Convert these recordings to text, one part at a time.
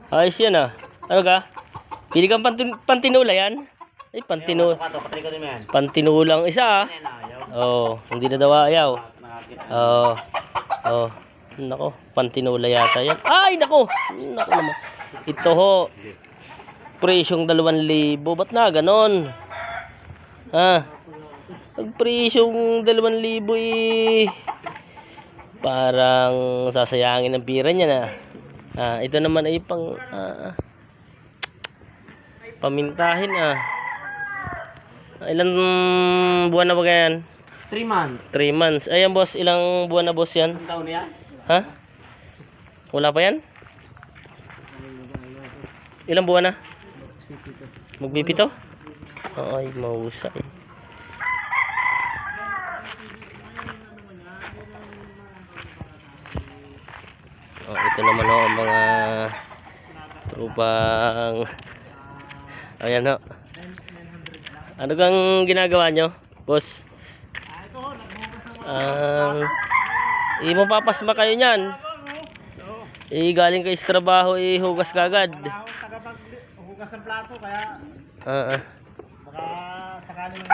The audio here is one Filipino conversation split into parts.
Ayos yan ah. Ano ka? Pili kang pantinula yan? Ay, pantinulang isa ah. Oh, hindi na daw ayaw. Oh. Oh. Nako, pantinula yata yan. Ay, nako. Nako naman. Ito ho. Presyong 2,000. Ba't na ganon? Ha? Pag presyong 2,000 eh. Parang sasayangin ang pira niya na. Ito naman ay pang pamintahin ah. Ilang buwan na ba yan? 3 months. 3 months. Ayan boss, ilang buwan na boss yan? Ang taon na yan? Ha? Wala pa yan? Ilang buwan na? Magbipito? Ay, mahusay. Ito naman ho ang mga trupang ayan ho. Ano kang ginagawa nyo, boss? Mapapasma kayo nyan. Galing kayo sa trabaho, hugas kagad. Hugas ng plato, kaya baka sakaling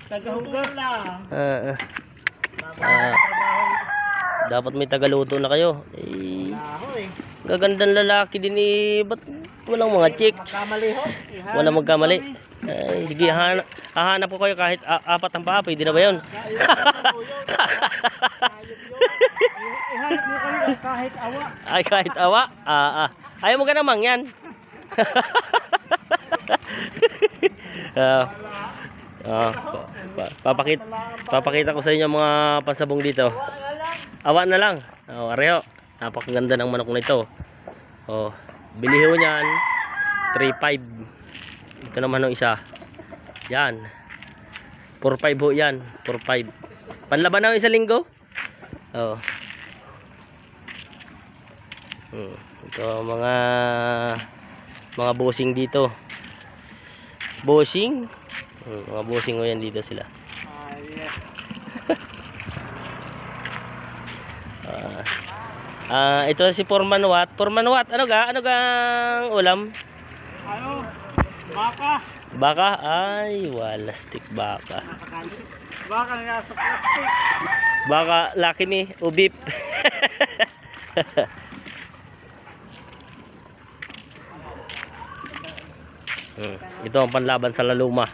tagahugas lang. Dapat may tagaluto na kayo. Gagandang lalaki din ba't walang mga chicks? Walang magkamali. Sige, hahanap ko kayo kahit 4 ang paa, pwede na ba yun? Ihanap mo kayo kahit awa. Ay, kahit awa? Ayaw mo ka namang yan. Papakita ko sa inyo mga pansabong dito. Awa na lang. Areho. Napakaganda ng manok na ito. Bili ho niyan 3,500. Ito naman ang isa. Yan. 4,500 ho yan. 4,500. Panlaban na isang linggo. Ito mga bossing dito. Bossing? Mga bossing ho yan dito sila. Ito si Foreman Watt. Foreman Watt, ano gang ulam? Baka. Baka? Ay, wala stick baka. Baka na nasa plastic. Baka laki ni ubip. Ito ang panlaban sa laluma.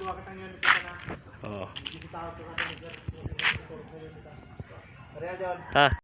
Ha?